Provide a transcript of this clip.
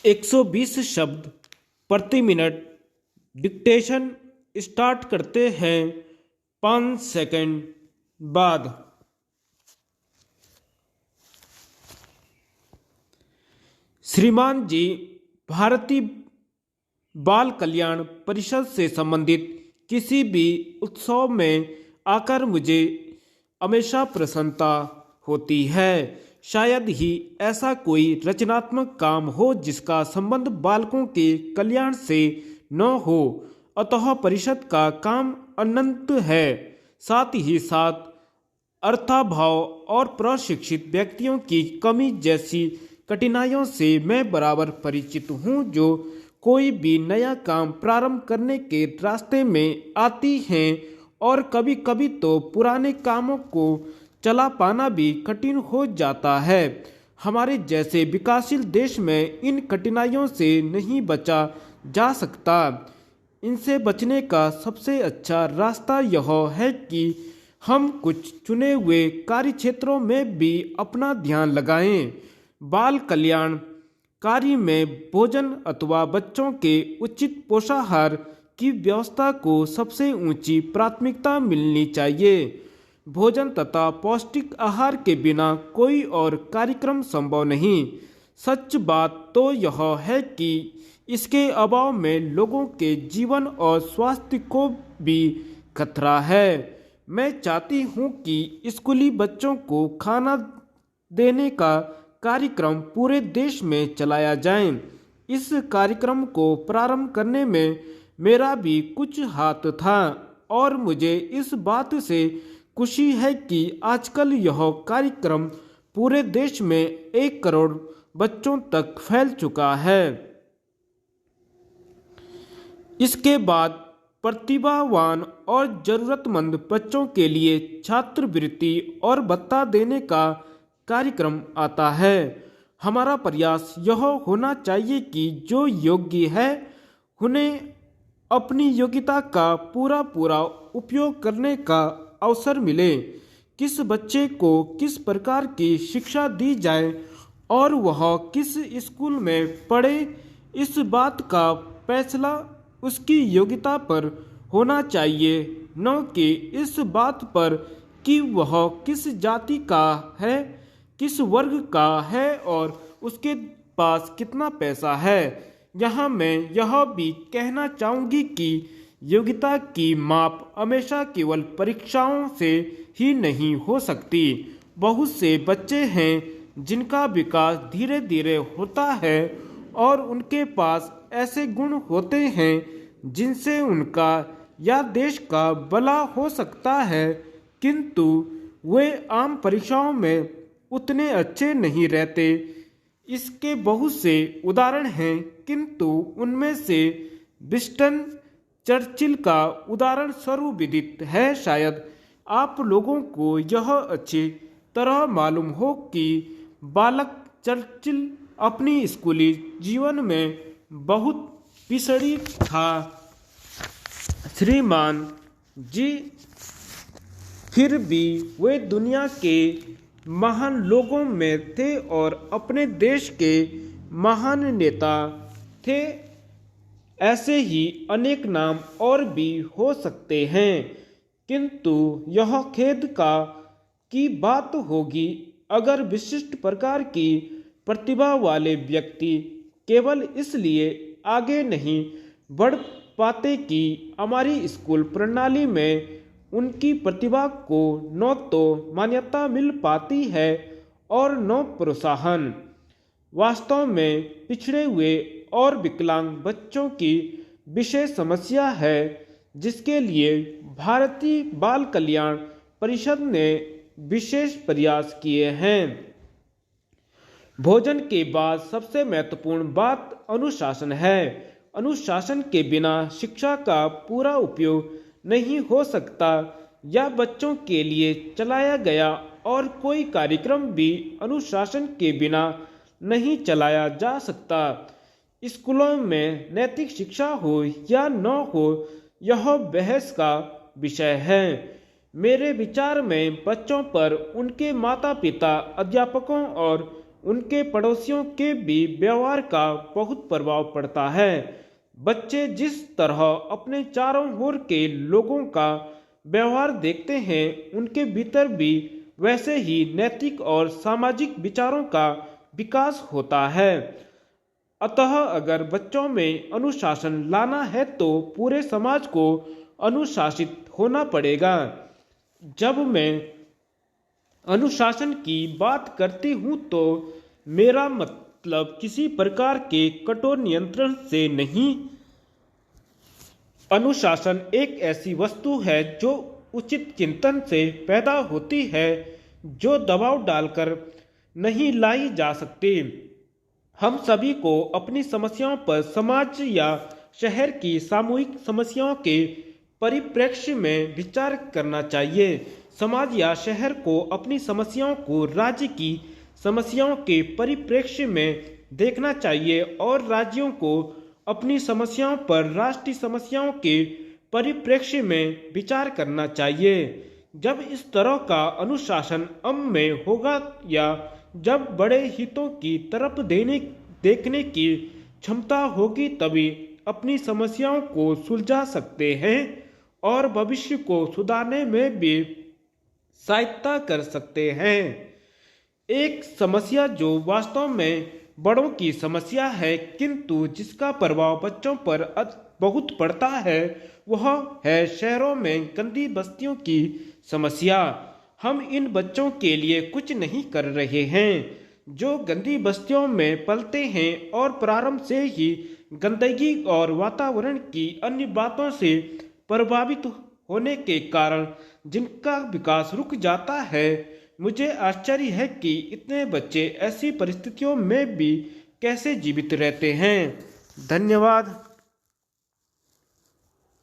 120 शब्द प्रति minute. Dictation start करते हैं 5 सेकंड बाद। श्रीमान जी, भारतीय बाल कल्याण परिषद से संबंधित किसी भी उत्सव में आकर मुझे हमेशा प्रसन्नता होती है। शायद ही ऐसा कोई रचनात्मक काम हो जिसका संबंध बालकों के कल्याण से न हो, अतः परिषद का काम अनंत है। साथ ही साथ अर्थाभाव और प्रशिक्षित व्यक्तियों की कमी जैसी कठिनाइयों से मैं बराबर परिचित हूँ, जो कोई भी नया काम प्रारंभ करने के रास्ते में आती हैं, और कभी कभी तो पुराने कामों को चला पाना भी कठिन हो जाता है। हमारे जैसे विकासशील देश में इन कठिनाइयों से नहीं बचा जा सकता। इनसे बचने का सबसे अच्छा रास्ता यह है कि हम कुछ चुने हुए कार्य क्षेत्रों में भी अपना ध्यान लगाएं। बाल कल्याण कार्य में भोजन अथवा बच्चों के उचित पोषाहार की व्यवस्था को सबसे ऊंची प्राथमिकता मिलनी चाहिए। भोजन तथा पौष्टिक आहार के बिना कोई और कार्यक्रम संभव नहीं। सच बात तो यह है कि इसके अभाव में लोगों के जीवन और स्वास्थ्य को भी खतरा है। मैं चाहती हूँ कि स्कूली बच्चों को खाना देने का कार्यक्रम पूरे देश में चलाया जाए। इस कार्यक्रम को प्रारंभ करने में मेरा भी कुछ हाथ था, और मुझे इस बात से खुशी है कि आजकल यह कार्यक्रम पूरे देश में 1 करोड़ बच्चों तक फैल चुका है। इसके बाद प्रतिभावान और जरूरतमंद बच्चों के लिए छात्रवृत्ति और भत्ता देने का कार्यक्रम आता है। हमारा प्रयास यह होना चाहिए कि जो योग्य है उन्हें अपनी योग्यता का पूरा उपयोग करने का अवसर मिले। किस बच्चे को किस प्रकार की शिक्षा दी जाए और वह किस स्कूल में पढ़े, इस बात का फैसला उसकी योग्यता पर होना चाहिए, न कि इस बात पर कि वह किस जाति का है, किस वर्ग का है और उसके पास कितना पैसा है। यहाँ मैं यह भी कहना चाहूँगी कि योग्यता की माप हमेशा केवल परीक्षाओं से ही नहीं हो सकती। बहुत से बच्चे हैं जिनका विकास धीरे धीरे होता है और उनके पास ऐसे गुण होते हैं जिनसे उनका या देश का भला हो सकता है, किंतु वे आम परीक्षाओं में उतने अच्छे नहीं रहते। इसके बहुत से उदाहरण हैं, किंतु उनमें से विंस्टन चर्चिल का उदाहरण सर्वविदित है। शायद आप लोगों को यह अच्छी तरह मालूम हो कि बालक चर्चिल अपनी स्कूली जीवन में बहुत पिछड़ी था। श्रीमान जी, फिर भी वे दुनिया के महान लोगों में थे और अपने देश के महान नेता थे। ऐसे ही अनेक नाम और भी हो सकते हैं, किंतु यह खेद की बात होगी अगर विशिष्ट प्रकार की प्रतिभा वाले व्यक्ति केवल इसलिए आगे नहीं बढ़ पाते कि हमारी स्कूल प्रणाली में उनकी प्रतिभा को न तो मान्यता मिल पाती है और न प्रोत्साहन। वास्तव में पिछड़े हुए और विकलांग बच्चों की विशेष समस्या है, जिसके लिए भारतीय बाल कल्याण परिषद ने विशेष प्रयास किए हैं। भोजन के बाद सबसे महत्वपूर्ण बात अनुशासन है। अनुशासन के बिना शिक्षा का पूरा उपयोग नहीं हो सकता, या बच्चों के लिए चलाया गया और कोई कार्यक्रम भी अनुशासन के बिना नहीं चलाया जा सकता। स्कूलों में नैतिक शिक्षा हो या न हो, यह बहस का विषय है। मेरे विचार में बच्चों पर उनके माता पिता, अध्यापकों और उनके पड़ोसियों के भी व्यवहार का बहुत प्रभाव पड़ता है। बच्चे जिस तरह अपने चारों ओर के लोगों का व्यवहार देखते हैं, उनके भीतर भी वैसे ही नैतिक और सामाजिक विचारों का विकास होता है। अतः अगर बच्चों में अनुशासन लाना है तो पूरे समाज को अनुशासित होना पड़ेगा। जब मैं अनुशासन की बात करती हूँ तो मेरा मतलब किसी प्रकार के कठोर नियंत्रण से नहीं। अनुशासन एक ऐसी वस्तु है जो उचित चिंतन से पैदा होती है, जो दबाव डालकर नहीं लाई जा सकती। हम सभी को अपनी समस्याओं पर समाज या शहर की सामूहिक समस्याओं के परिप्रेक्ष्य में विचार करना चाहिए। समाज या शहर को अपनी समस्याओं को राज्य की समस्याओं के परिप्रेक्ष्य में देखना चाहिए और राज्यों को अपनी समस्याओं पर राष्ट्रीय समस्याओं के परिप्रेक्ष्य में विचार करना चाहिए। जब इस तरह का अनुशासन अमल में होगा या जब बड़े हितों की तरफ देखने की क्षमता होगी, तभी अपनी समस्याओं को सुलझा सकते हैं और भविष्य को सुधारने में भी सहायता कर सकते हैं। एक समस्या जो वास्तव में बड़ों की समस्या है किंतु जिसका प्रभाव बच्चों पर बहुत पड़ता है, वह है शहरों में गंदी बस्तियों की समस्या। हम इन बच्चों के लिए कुछ नहीं कर रहे हैं जो गंदी बस्तियों में पलते हैं और प्रारंभ से ही गंदगी और वातावरण की अन्य बातों से प्रभावित होने के कारण जिनका विकास रुक जाता है। मुझे आश्चर्य है कि इतने बच्चे ऐसी परिस्थितियों में भी कैसे जीवित रहते हैं। धन्यवाद।